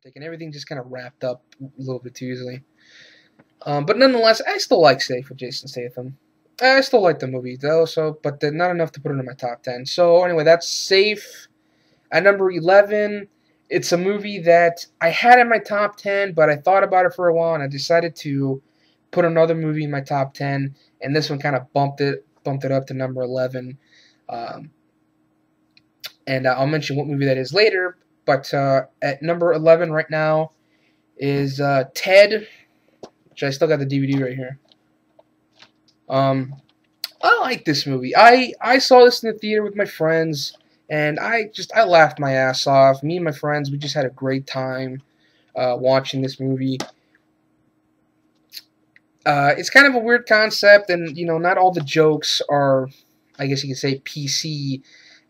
climactic, and everything just kind of wrapped up a little bit too easily. But nonetheless, I still like Safe with Jason Statham. I still like the movie though, but not enough to put it in my top 10. So anyway, that's Safe. At number 11, it's a movie that I had in my top 10, but I thought about it for a while, and I decided to put another movie in my top 10, and this one kind of bumped it up to number 11. And I'll mention what movie that is later, but at number 11 right now is Ted, which I still got the DVD right here. I like this movie. I saw this in the theater with my friends, and I laughed my ass off. Me and my friends, we just had a great time watching this movie. It's kind of a weird concept, and not all the jokes are, I guess you could say, PC,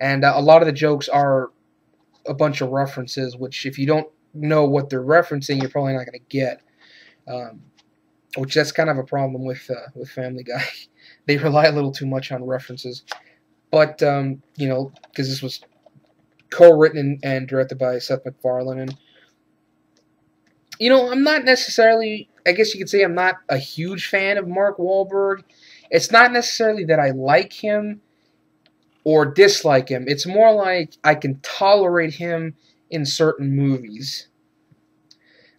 and a lot of the jokes are a bunch of references, which if you don't know what they're referencing, you're probably not going to get. Which that's kind of a problem with Family Guy. They rely a little too much on references. But, because this was co-written and directed by Seth MacFarlane. And, I'm not necessarily, I guess you could say I'm not a huge fan of Mark Wahlberg. It's not necessarily that I like him or dislike him. It's more like I can tolerate him in certain movies.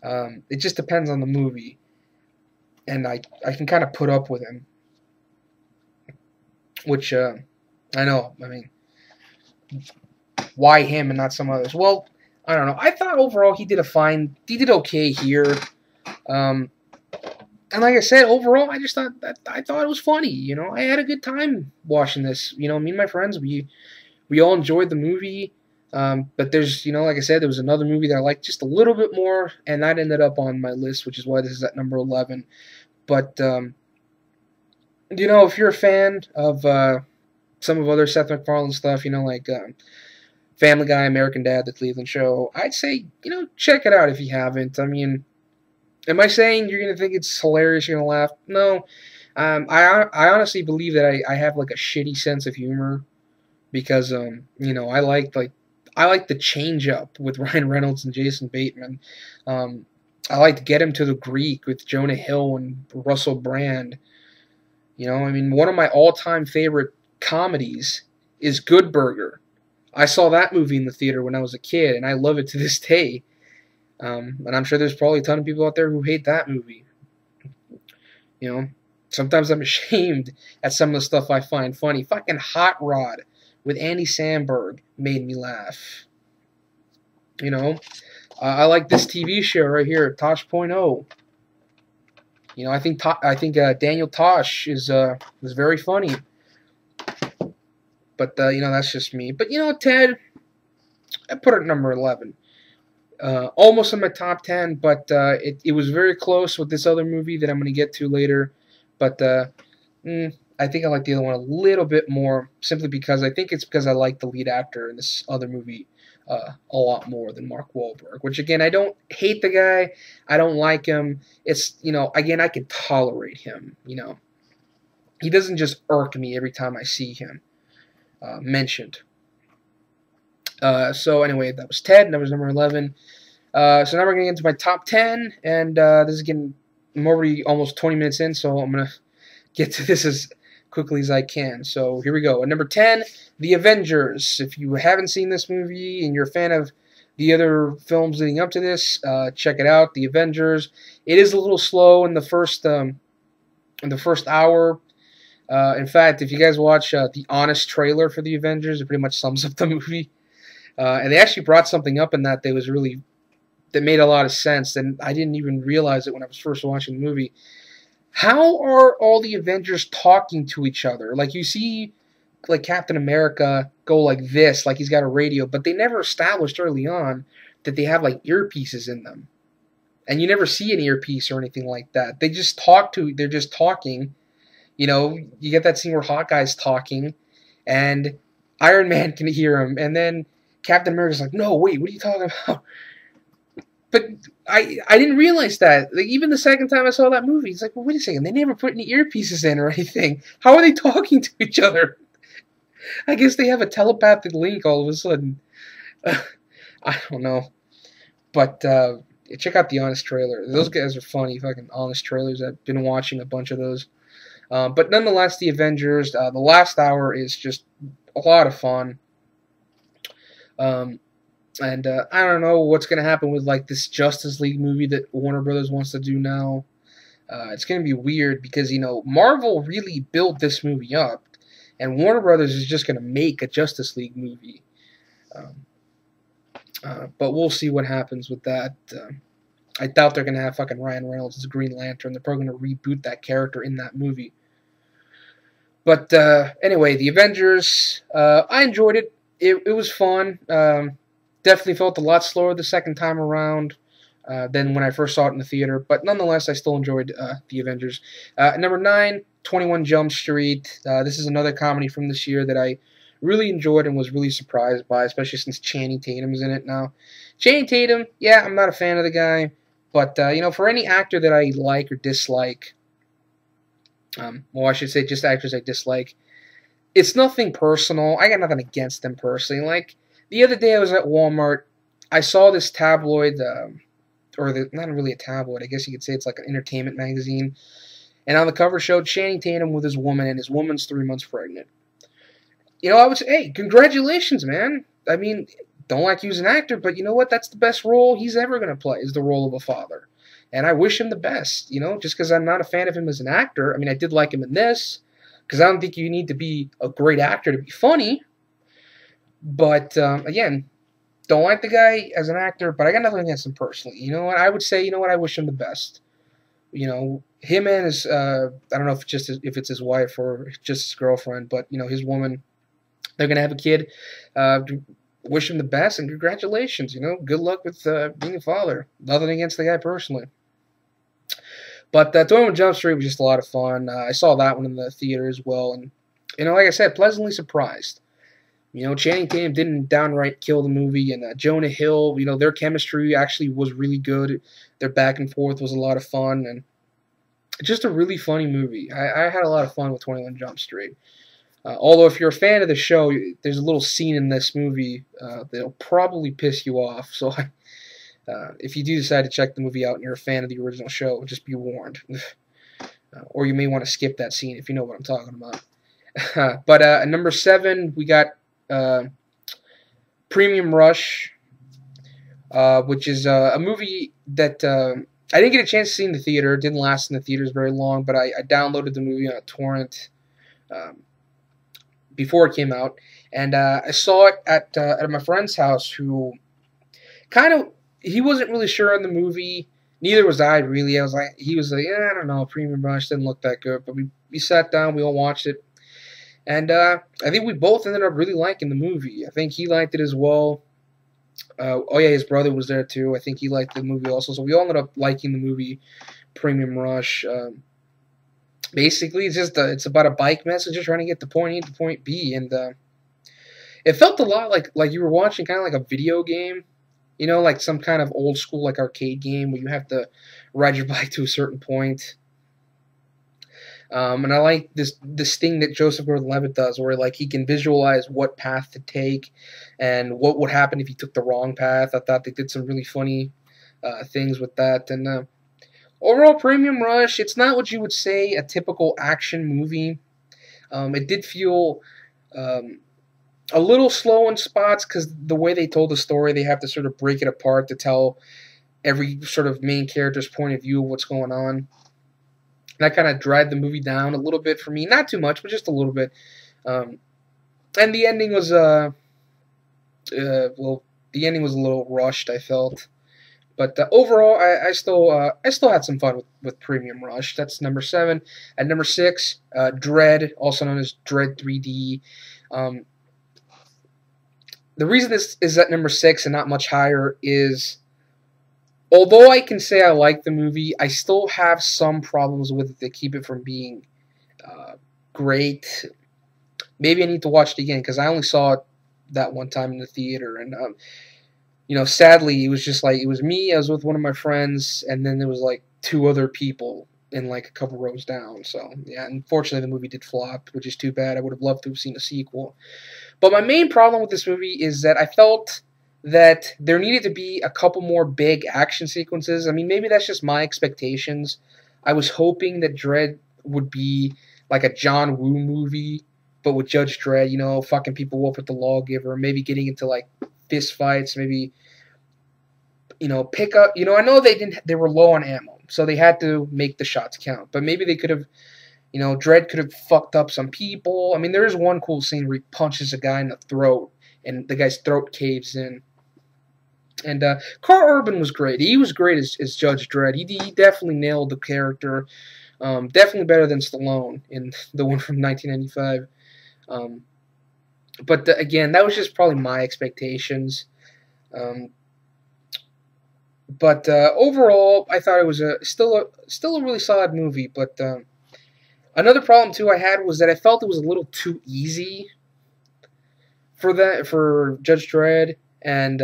It just depends on the movie. And I can kind of put up with him. Which, I know, I mean, why him and not some others? Well, I don't know. I thought overall he did okay here. And like I said, overall, I thought it was funny. I had a good time watching this. Me and my friends, we all enjoyed the movie. But there's, like I said, there was another movie that I liked just a little bit more, and that ended up on my list, which is why this is at number 11. But, if you're a fan of some of other Seth MacFarlane stuff, like Family Guy, American Dad, The Cleveland Show, I'd say, check it out if you haven't. I mean, am I saying you're going to think it's hilarious, you're going to laugh? No. I honestly believe that I have, like, a shitty sense of humor because, I like the change-up with Ryan Reynolds and Jason Bateman. I like to Get Him to the Greek with Jonah Hill and Russell Brand. I mean, one of my all-time favorite comedies is Good Burger. I saw that movie in the theater when I was a kid, and I love it to this day. And I'm sure there's probably a ton of people out there who hate that movie. Sometimes I'm ashamed at some of the stuff I find funny. Fucking Hot Rod with Andy Samberg made me laugh. I like this TV show right here, Tosh.0. I think Daniel Tosh is very funny. But that's just me. But Ted, I put it at number 11. Almost in my top 10, but it was very close with this other movie that I'm going to get to later. But I think I like the other one a little bit more, simply because I think it's because I like the lead actor in this other movie a lot more than Mark Wahlberg. Which, again, I don't hate the guy. I don't like him. It's, again, I can tolerate him, He doesn't just irk me every time I see him mentioned. So, anyway, that was Ted, and that was number 11. So now we're going to get into my top 10, and this is getting, I'm already almost 20 minutes in, so I'm going to get to this as quickly as I can. So here we go. At number 10, The Avengers. If you haven't seen this movie and you're a fan of the other films leading up to this, check it out. The Avengers. It is a little slow in the first hour. In fact, if you guys watch the Honest trailer for The Avengers, it pretty much sums up the movie. And they actually brought something up in that that made a lot of sense, and I didn't even realize it when I was first watching the movie. How are all the Avengers talking to each other? Like, you see, like, Captain America go like this, like he's got a radio, but they never established early on that they have, like, earpieces in them. And you never see an earpiece or anything like that. They're just talking. You get that scene where Hawkeye's talking, and Iron Man can hear him, and then Captain America's like, no, wait, what are you talking about? But I didn't realize that. Like, even the second time I saw that movie, it's like, well, wait a second, they never put any earpieces in or anything. How are they talking to each other? I guess they have a telepathic link all of a sudden. I don't know. But check out the Honest trailer. Those guys are funny, fucking Honest trailers. I've been watching a bunch of those. But nonetheless, the Avengers, the last hour is just a lot of fun. And I don't know what's going to happen with like this Justice League movie that Warner Brothers wants to do now. It's going to be weird because, you know, Marvel really built this movie up, and Warner Brothers is just going to make a Justice League movie. But we'll see what happens with that. I doubt they're going to have fucking Ryan Reynolds as Green Lantern. They're probably going to reboot that character in that movie. But anyway, the Avengers, I enjoyed it. It was fun. Definitely felt a lot slower the second time around than when I first saw it in the theater. But nonetheless, I still enjoyed the Avengers. Number 9, 21 Jump Street. This is another comedy from this year that I really enjoyed and was really surprised by, especially since Channing Tatum's in it now. Channing Tatum, yeah, I'm not a fan of the guy. But, you know, for any actor that I like or dislike, well, I should say just actors I dislike, it's nothing personal. I got nothing against them personally. Like, the other day I was at Walmart, I saw this tabloid, not really a tabloid, I guess you could say it's like an entertainment magazine, and on the cover showed Channing Tatum with his woman, and his woman's 3 months pregnant. You know, I would say, hey, congratulations, man. I mean, don't like you as an actor, but you know what? That's the best role he's ever going to play, is the role of a father. And I wish him the best, you know, just because I'm not a fan of him as an actor. I mean, I did like him in this, because I don't think you need to be a great actor to be funny. But, again, don't like the guy as an actor, but I got nothing against him personally. You know what? I would say, you know what? I wish him the best. You know, him and his, I don't know if it's his wife or just his girlfriend, but, you know, his woman, they're going to have a kid. Wish him the best and congratulations. You know, good luck with being a father. Nothing against the guy personally. But 21 Jump Street was just a lot of fun. I saw that one in the theater as well. And, you know, like I said, pleasantly surprised. You know, Channing Tatum didn't downright kill the movie. And Jonah Hill, you know, their chemistry actually was really good. Their back and forth was a lot of fun. And just a really funny movie. I had a lot of fun with 21 Jump Street. Although if you're a fan of the show, there's a little scene in this movie that'll probably piss you off. So if you do decide to check the movie out and you're a fan of the original show, just be warned. Or you may want to skip that scene if you know what I'm talking about. But at number 7, we got Premium Rush, which is a movie that I didn't get a chance to see in the theater. It didn't last in the theaters very long, but I downloaded the movie on a torrent before it came out, and I saw it at my friend's house, who he wasn't really sure on the movie. Neither was I, really. He was like, yeah, I don't know, Premium Rush didn't look that good, but we sat down, we all watched it, and I think we both ended up really liking the movie. I think he liked it as well. Oh yeah, his brother was there too. I think he liked the movie also, so we all ended up liking the movie Premium Rush. Basically, it's about a bike messenger trying to get to point A to point B, and it felt a lot like you were watching kind of like a video game, you know, like some kind of old school like arcade game where you have to ride your bike to a certain point. And I like this thing that Joseph Gordon-Levitt does, where like he can visualize what path to take and what would happen if he took the wrong path. I thought they did some really funny things with that, and overall, Premium Rush, it's not what you would say a typical action movie. It did feel a little slow in spots because the way they told the story, they have to sort of break it apart to tell every sort of main character's point of view of what's going on. That kind of dragged the movie down a little bit for me. Not too much, but just a little bit. And the ending was, the ending was a little rushed, I felt. But overall, I still had some fun with Premium Rush. That's number 7. At number 6, Dredd, also known as Dredd 3D. The reason this is at number 6 and not much higher is, although I can say I like the movie, I still have some problems with it that keep it from being great. Maybe I need to watch it again because I only saw it that one time in the theater, and you know, sadly, it was just like, it was me, I was with one of my friends, and then there was like 2 other people in like a couple rows down. So, yeah, unfortunately the movie did flop, which is too bad. I would have loved to have seen a sequel. But my main problem with this movie is that I felt that there needed to be a couple more big action sequences. I mean, maybe that's just my expectations. I was hoping that Dredd would be like a John Woo movie, but with Judge Dredd, you know, fucking people up with the lawgiver, maybe getting into like fist fights, maybe, you know, pick up. You know, I know they were low on ammo, so they had to make the shots count. But maybe they could have, you know, Dredd could have fucked up some people. I mean, there is one cool scene where he punches a guy in the throat, and the guy's throat caves in. And Carl Urban was great. He was great as Judge Dredd. He definitely nailed the character. Definitely better than Stallone in the one from 1995. But again, that was just probably my expectations. But overall, I thought it was still a really solid movie. But another problem too I had was that I felt it was a little too easy for Judge Dredd and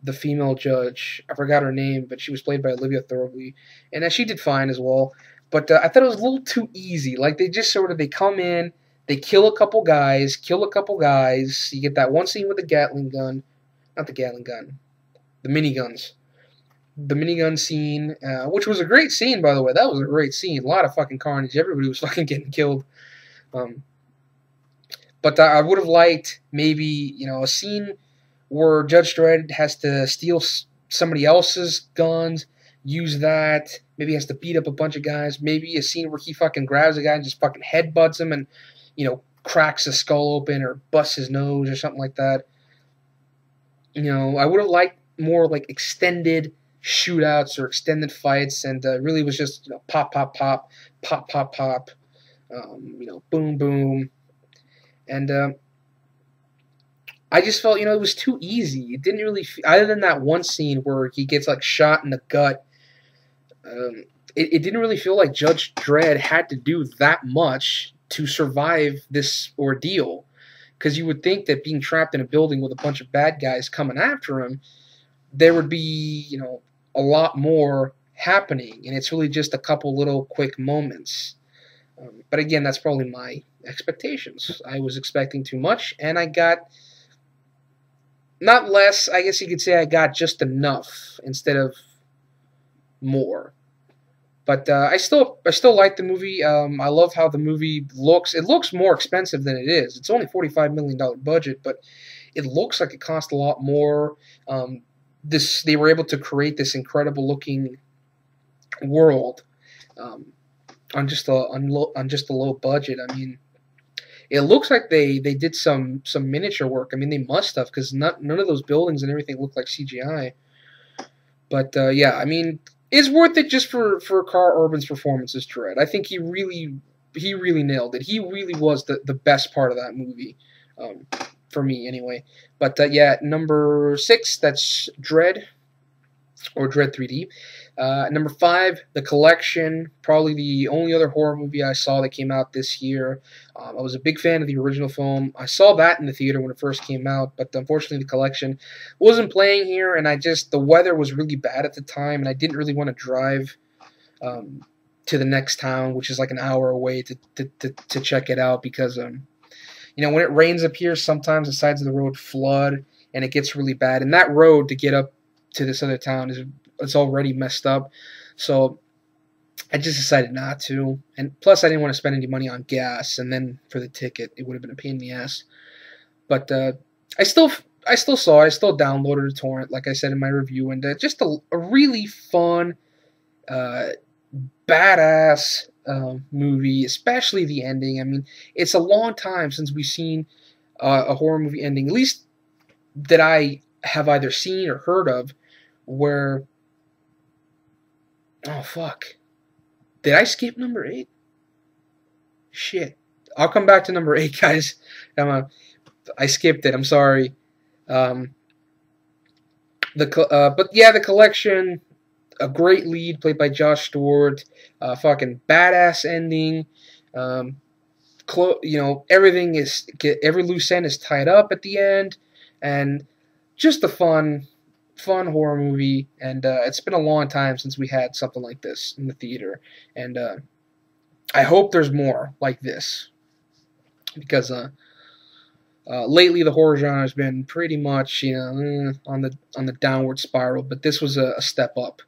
the female judge. I forgot her name, but she was played by Olivia Thirlby, and she did fine as well. But I thought it was a little too easy. Like they come in, they kill a couple guys. You get that one scene with the Gatling gun, not the Gatling gun, the miniguns. The minigun scene, which was a great scene, by the way. That was a great scene. A lot of fucking carnage. Everybody was fucking getting killed. But I would have liked maybe, you know, a scene where Judge Dredd has to steal somebody else's guns, use that. Maybe he has to beat up a bunch of guys. Maybe a scene where he fucking grabs a guy and just fucking headbutts him and, you know, cracks his skull open or busts his nose or something like that. You know, I would have liked more like extended shootouts or extended fights, and really was just, you know, pop, pop, pop, pop, pop, pop, you know, boom, boom, and I just felt, you know, it was too easy. It didn't really, other than that one scene where he gets like shot in the gut, it didn't really feel like Judge Dredd had to do that much to survive this ordeal, because you would think that being trapped in a building with a bunch of bad guys coming after him, there would be, you know, a lot more happening, and it's really just a couple little quick moments. But again, that's probably my expectations. I was expecting too much, and I got not less. I guess you could say I got just enough instead of more. But I still like the movie. I love how the movie looks. It looks more expensive than it is. It's only $45 million budget, but it looks like it cost a lot more. They were able to create this incredible looking world on just a low budget. I mean, it looks like they did some miniature work. I mean, they must have, because none of those buildings and everything look like CGI. But yeah, I mean, it's worth it just for Carl Urban's performance as Dredd. I think he really nailed it. He really was the best part of that movie. For me, anyway. But yeah, number 6, that's Dredd, or Dredd 3D. Number 5, The Collection, probably the only other horror movie I saw that came out this year. I was a big fan of the original film. I saw that in the theater when it first came out, but unfortunately The Collection wasn't playing here, and the weather was really bad at the time, and I didn't really want to drive to the next town, which is like an hour away, to check it out, because you know, when it rains up here, sometimes the sides of the road flood, and it gets really bad. And that road to get up to this other town it's already messed up. So I just decided not to. And plus, I didn't want to spend any money on gas, and then for the ticket, it would have been a pain in the ass. But I still saw it. I still downloaded a torrent, like I said in my review, and just a really fun, badass movie, especially the ending. I mean, it's a long time since we've seen a horror movie ending, at least that I have either seen or heard of, where, oh fuck, did I skip number 8? Shit, I'll come back to number 8, guys. I skipped it. I'm sorry. But yeah, The Collection. A great lead played by Josh Stewart. Fucking badass ending. You know, every loose end is tied up at the end, and just a fun horror movie. And it's been a long time since we had something like this in the theater, and I hope there's more like this, because Lately, the horror genre has been pretty much, on the downward spiral, but this was a step up.